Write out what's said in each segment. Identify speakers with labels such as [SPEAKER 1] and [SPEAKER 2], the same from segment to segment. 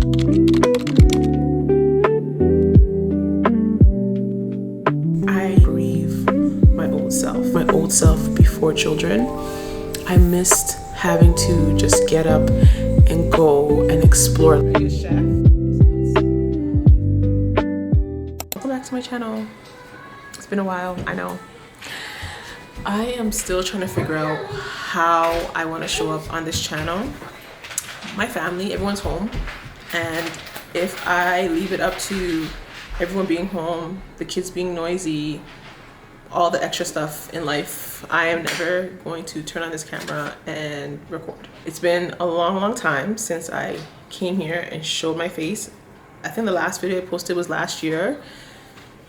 [SPEAKER 1] I grieve my old self before children. I missed having to just get up and go and explore. Are you a chef? Welcome back to my channel. It's been a while, I know. I am still trying to figure out how I want to show up on this channel. My family, everyone's home, and if I leave it up to everyone being home, the kids being noisy, all the extra stuff in life, I am never going to turn on this camera and record. It's been a long time since I came here and showed my face. I think the last video I posted was last year,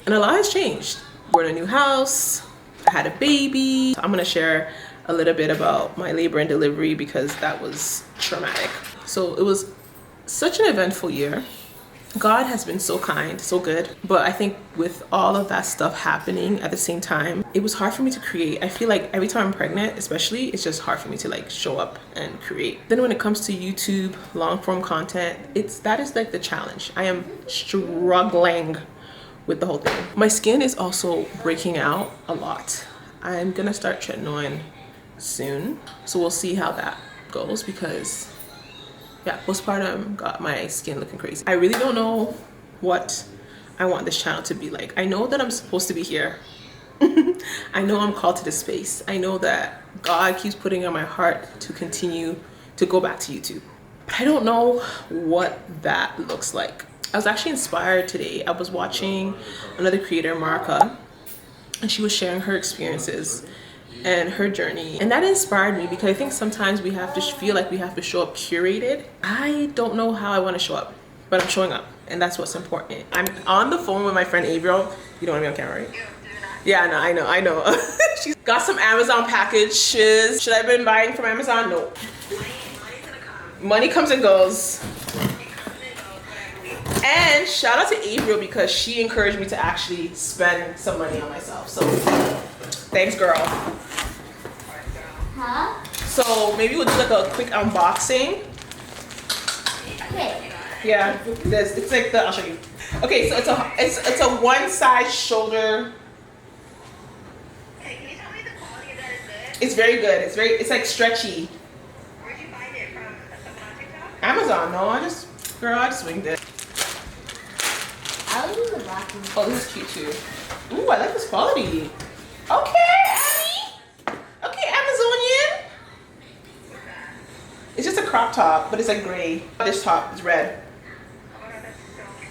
[SPEAKER 1] and a lot has changed. We're in a new house, I had a baby. I'm gonna share a little bit about my labor and delivery because that was traumatic. So it was such an eventful year. God has been so kind, so good. But I think with all of that stuff happening at the same time, it was hard for me to create. I feel like every time I'm pregnant, especially, it's just hard for me to like show up and create. Then when it comes to YouTube, long form content, that is like the challenge. I am struggling with the whole thing. My skin is also breaking out a lot. I'm gonna start tretinoin soon. So we'll see how that goes because yeah, postpartum got my skin looking crazy. I really don't know what I want this channel to be like. I know that I'm supposed to be here. I know I'm called to this space. I know that God keeps putting on my heart to continue to go back to YouTube. But I don't know what that looks like. I was actually inspired today. I was watching another creator, Marka, and she was sharing her experiences and her journey, and that inspired me because I think sometimes we have to feel like we have to show up curated. I don't know how I want to show up, but I'm showing up, and that's what's important. I'm on the phone with my friend Avriel. You don't want to be on camera, right? Yeah, I know. She's got some Amazon packages. Should I have been buying from Amazon? No. Money comes and goes. And shout out to Avriel because she encouraged me to actually spend some money on myself. So thanks, girl.
[SPEAKER 2] Huh?
[SPEAKER 1] So maybe we'll do like a quick unboxing.
[SPEAKER 2] Okay.
[SPEAKER 1] Yeah, it's like I'll show you. Okay, so it's a one size shoulder.
[SPEAKER 3] Hey, can you tell me the quality of that is good?
[SPEAKER 1] It's very good. It's like stretchy.
[SPEAKER 3] Where'd you find it from? Someone on TikTok?
[SPEAKER 1] Amazon. No, I just winged it.
[SPEAKER 2] I'll use the black one.
[SPEAKER 1] Oh, this is cute too. Ooh, I like this quality. Okay, Abby. Okay, Amazonian. It's just a crop top, but it's like gray. This top is red.
[SPEAKER 3] Oh, that's so cute.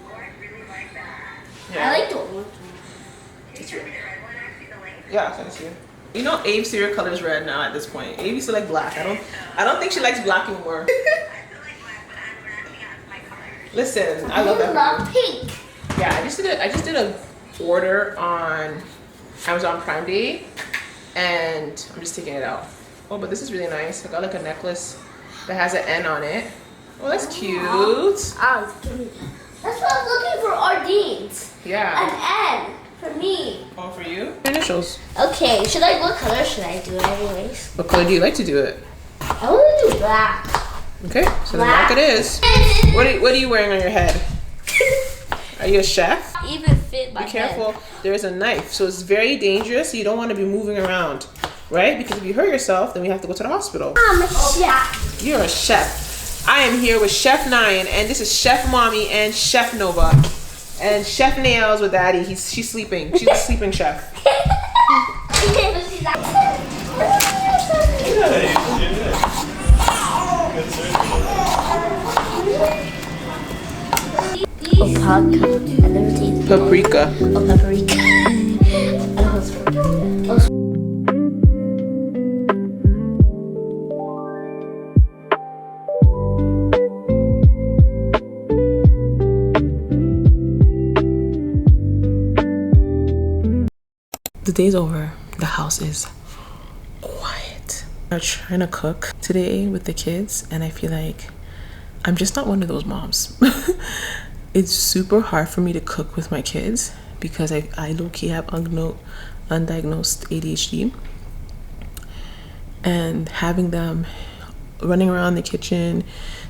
[SPEAKER 3] Oh, I really like that.
[SPEAKER 1] Yeah.
[SPEAKER 2] I like the orange one.
[SPEAKER 3] Can you show me the red one? I see the link.
[SPEAKER 1] Yeah, I'll send it to you. You know, Abe's favorite color is red now at this point. Abe used to like black. I don't think she likes black anymore.
[SPEAKER 3] I feel like when I'm matching out my colors.
[SPEAKER 1] Listen, I love that.
[SPEAKER 2] love pink.
[SPEAKER 1] Yeah, I just did a order on Amazon Prime Day, and I'm just taking it out. Oh, but this is really nice. I got like a necklace that has an N on it. Oh, that's cute.
[SPEAKER 2] Oh, give me that. That's what I was looking for. Ardeen's.
[SPEAKER 1] Yeah.
[SPEAKER 2] An N for me.
[SPEAKER 1] All for you. Initials.
[SPEAKER 2] Okay. What color should I do it anyways?
[SPEAKER 1] What color do you like to do it?
[SPEAKER 2] I want to do black.
[SPEAKER 1] Okay, so the black it is. What are you wearing on your head? Are you a chef?
[SPEAKER 2] Even fit my
[SPEAKER 1] Be careful. There's a knife, so it's very dangerous. You don't want to be moving around, right? Because if you hurt yourself, then we have to go to the hospital.
[SPEAKER 2] I'm a chef.
[SPEAKER 1] You're a chef. I am here with Chef Nyan, and this is Chef Mommy and Chef Nova, and Chef Nails with Daddy. She's sleeping. She's a sleeping chef. Paprika.
[SPEAKER 2] Oh, paprika.
[SPEAKER 1] The day's over. The house is quiet. I'm trying to cook today with the kids, and I feel like I'm just not one of those moms. It's super hard for me to cook with my kids because I low-key have undiagnosed ADHD, and having them running around the kitchen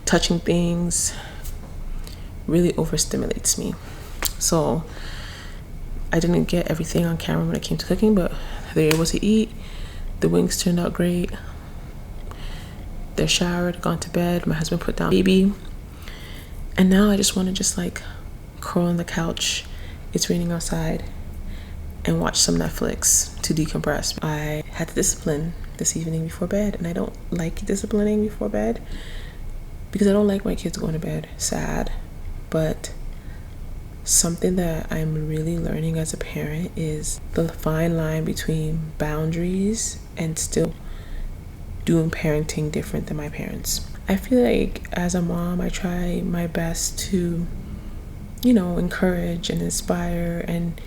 [SPEAKER 1] touching things really overstimulates me. So I didn't get everything on camera when it came to cooking, but they were able to eat. The wings turned out great. They're showered, gone to bed. My husband put down baby. And now I just want to just like curl on the couch. It's raining outside and watch some Netflix to decompress. I had to discipline this evening before bed, and I don't like disciplining before bed because I don't like my kids going to bed sad. But something that I'm really learning as a parent is the fine line between boundaries and still doing parenting different than my parents. I feel like as a mom, I try my best to, you know, encourage and inspire and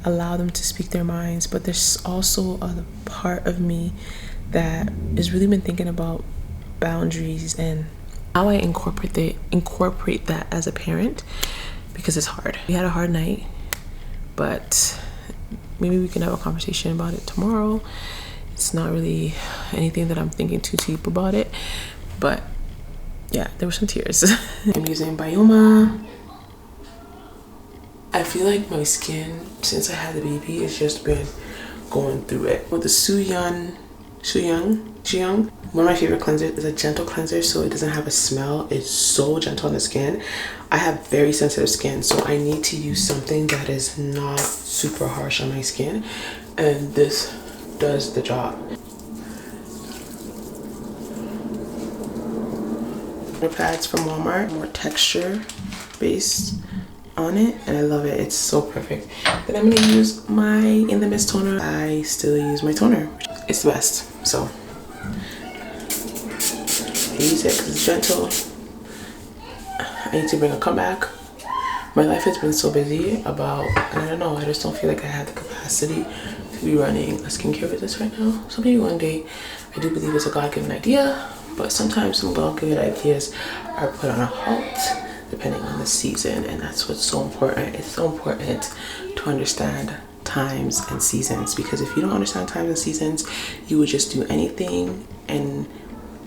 [SPEAKER 1] allow them to speak their minds, but there's also a part of me that has really been thinking about boundaries and how I incorporate that as a parent, because it's hard. We had a hard night, but maybe we can have a conversation about it tomorrow. It's not really anything that I'm thinking too deep about it, but yeah, there were some tears. I'm using Bioma. I feel like my skin, since I had the baby, it's just been going through it. With the Shuyang, one of my favorite cleansers is a gentle cleanser, so it doesn't have a smell. It's so gentle on the skin. I have very sensitive skin, so I need to use something that is not super harsh on my skin, and this does the job. Pads from Walmart, more texture based on it, and I love it. It's so perfect. Then I'm gonna use my In the Mist toner. I still use my toner. It's the best, so I use it because it's gentle. I need to bring a comeback. My life has been so busy about, and I don't know, I just don't feel like I have the capacity to be running a skincare business right now. So maybe one day. I do believe it's a God-given idea, but sometimes some God-given ideas are put on a halt depending on the season, and that's what's so important. It's so important to understand times and seasons, because if you don't understand times and seasons, you would just do anything and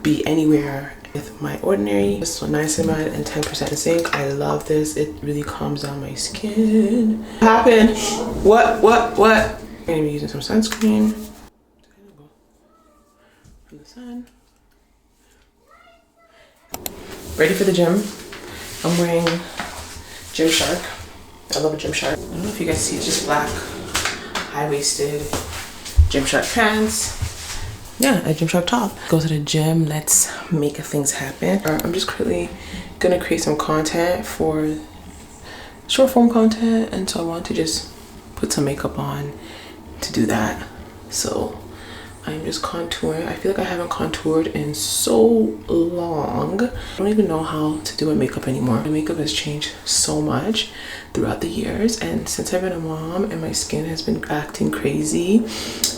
[SPEAKER 1] be anywhere. With my Ordinary, this one niacinamide and 10% zinc. I love this. It really calms down my skin. What happened? What? I'm gonna be using some sunscreen from the sun. Ready for the gym. I'm wearing Gymshark. I love a Gymshark. I don't know if you guys see, it's just black, high-waisted Gymshark pants. Yeah, a Gymshark top. Go to the gym, let's make things happen. I'm just currently gonna create some content for short form content, and so I want to just put some makeup on to do that. So I'm just contouring. I feel like I haven't contoured in so long. I don't even know how to do my makeup anymore. My makeup has changed so much throughout the years, and since I've been a mom and my skin has been acting crazy,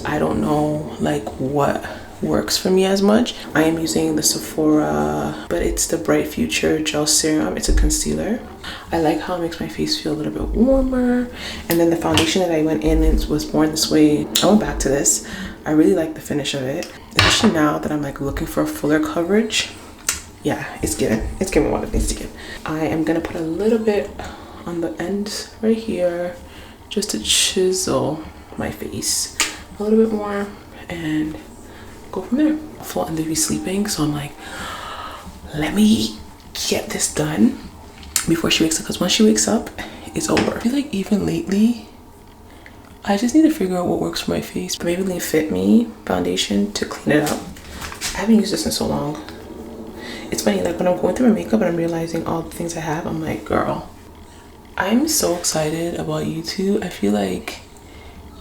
[SPEAKER 1] I don't know like what works for me as much. I am using the Sephora, but it's the Bright Future Gel Serum. It's a concealer. I like how it makes my face feel a little bit warmer. And then the foundation that I went in and was Born This Way, I went back to this. I really like the finish of it, especially now that I'm like looking for a fuller coverage. Yeah, it's giving what it needs to give. I am gonna put a little bit on the end right here just to chisel my face a little bit more and go from there. Full and be sleeping, so I'm like, let me get this done before she wakes up, because once she wakes up, it's over. I feel like even lately, I just need to figure out what works for my face. Maybelline Fit Me foundation to clean it up. I haven't used this in so long. It's funny, like when I'm going through my makeup and I'm realizing all the things I have, I'm like, girl, I'm so excited about YouTube. I feel like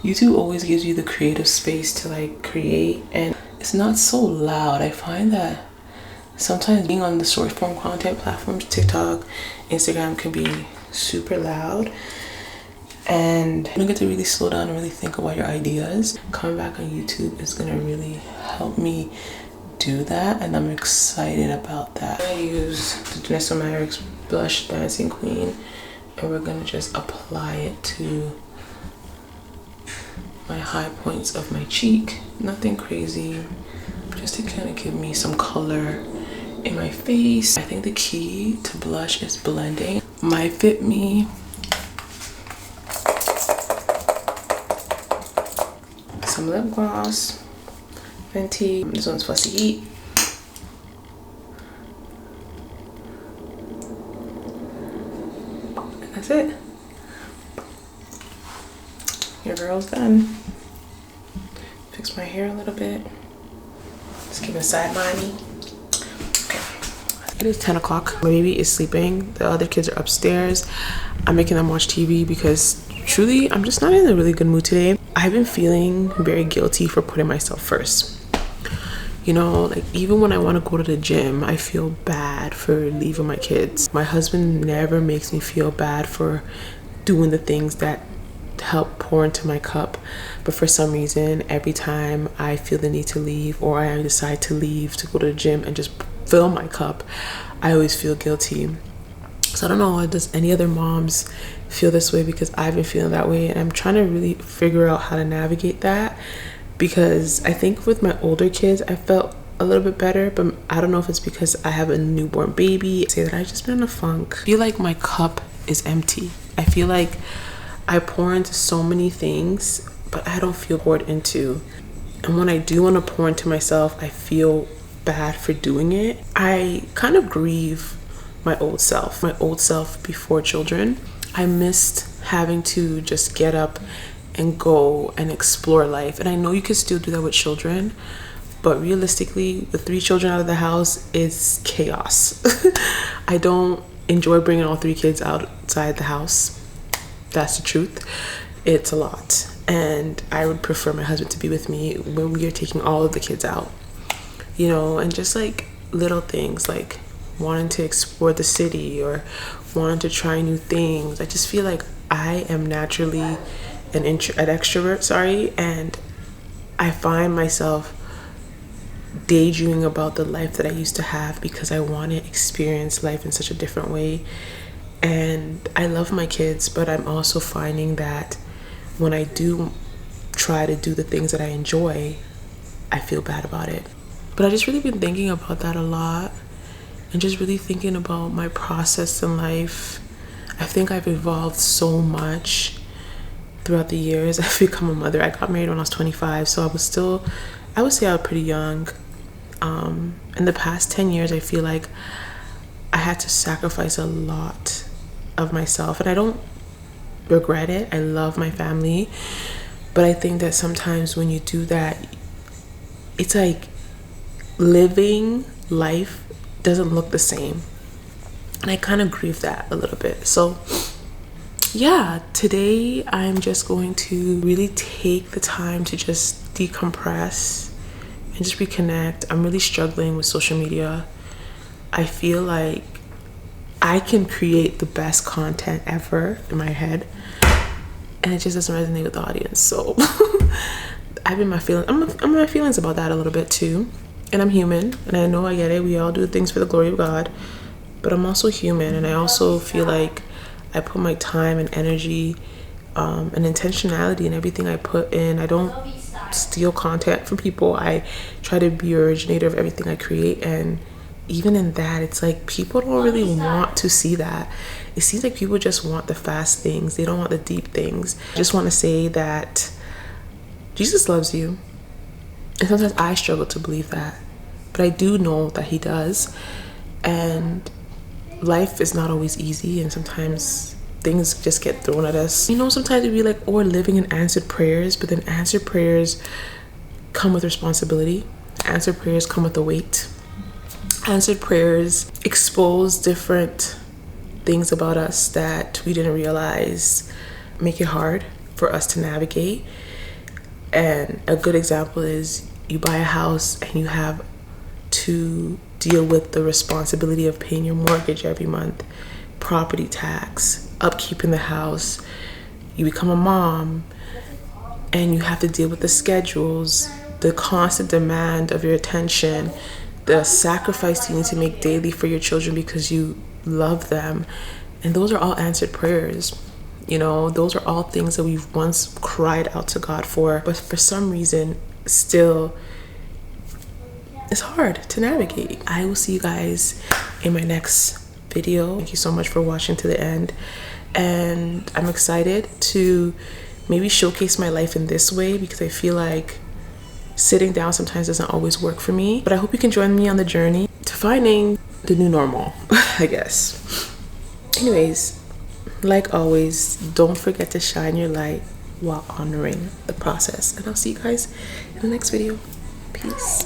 [SPEAKER 1] YouTube always gives you the creative space to like create, and it's not so loud. I find that sometimes being on the short form content platforms, TikTok, Instagram, can be super loud, and you don't get to really slow down and really think about your ideas. Coming back on YouTube is gonna really help me do that, and I'm excited about that. I use the Vanessa Merrick's blush Dancing Queen, and we're gonna just apply it to my high points of my cheek. Nothing crazy, just to kind of give me some color in my face. I think the key to blush is blending. My Fit Me. Some lip gloss. Fenty. This one's Fussy Heat. And that's it. Your girl's done. Fix my hair a little bit. Just keep it side minding. Okay. It is 10 o'clock. My baby is sleeping. The other kids are upstairs. I'm making them watch TV because truly, I'm just not in a really good mood today. I've been feeling very guilty for putting myself first. You know, like even when I want to go to the gym, I feel bad for leaving my kids. My husband never makes me feel bad for doing the things that help pour into my cup, but for some reason every time I feel the need to leave, or I decide to leave to go to the gym and just fill my cup, I always feel guilty. So I don't know, does any other moms feel this way? Because I've been feeling that way, and I'm trying to really figure out how to navigate that, because I think with my older kids I felt a little bit better, but I don't know if it's because I have a newborn baby. I say that I've just been in a funk. I feel like my cup is empty. I feel like I pour into so many things, but I don't feel poured into. And when I do want to pour into myself, I feel bad for doing it. I kind of grieve my old self before children. I missed having to just get up and go and explore life. And I know you can still do that with children, but realistically, with 3 children out of the house, it's chaos. I don't enjoy bringing all 3 kids outside the house. That's the truth. It's a lot, and I would prefer my husband to be with me when we are taking all of the kids out, you know. And just like little things like wanting to explore the city or wanting to try new things. I just feel like I am naturally an extrovert, and I find myself daydreaming about the life that I used to have because I want to experience life in such a different way. And I love my kids, but I'm also finding that when I do try to do the things that I enjoy, I feel bad about it. But I just really been thinking about that a lot, and just really thinking about my process in life. I think I've evolved so much throughout the years. I've become a mother. I got married when I was 25, so I would say I was pretty young. In the past 10 years, I feel like I had to sacrifice a lot of myself, and I don't regret it. I love my family, but I think that sometimes when you do that, it's like living life doesn't look the same, and I kind of grieve that a little bit. So yeah, today I'm just going to really take the time to just decompress and just reconnect. I'm really struggling with social media. I feel like I can create the best content ever in my head, and it just doesn't resonate with the audience. So I'm in my feelings about that a little bit too. And I'm human, and I know I get it. We all do things for the glory of God, but I'm also human, and I also feel like I put my time and energy and intentionality in everything I put in. I don't steal content from people. I try to be an originator of everything I create, and even in that, it's like people don't really want to see that. It seems like people just want the fast things. They don't want the deep things. I just want to say that Jesus loves you. And sometimes I struggle to believe that, but I do know that he does. And life is not always easy, and sometimes things just get thrown at us. You know, sometimes we be like, oh, we're living in answered prayers, but then answered prayers come with responsibility. Answered prayers come with a weight. Answered prayers expose different things about us that we didn't realize, make it hard for us to navigate. And a good example is you buy a house and you have to deal with the responsibility of paying your mortgage every month, property tax, upkeep in the house. You become a mom and you have to deal with the schedules, the constant demand of your attention, the sacrifice you need to make daily for your children because you love them. And those are all answered prayers. You know, those are all things that we've once cried out to God for, but for some reason still it's hard to navigate. I will see you guys in my next video. Thank you so much for watching to the end, and I'm excited to maybe showcase my life in this way, because I feel like sitting down sometimes doesn't always work for me. But I hope you can join me on the journey to finding the new normal, I guess. Anyways, like always, don't forget to shine your light while honoring the process, and I'll see you guys in the next video. Peace.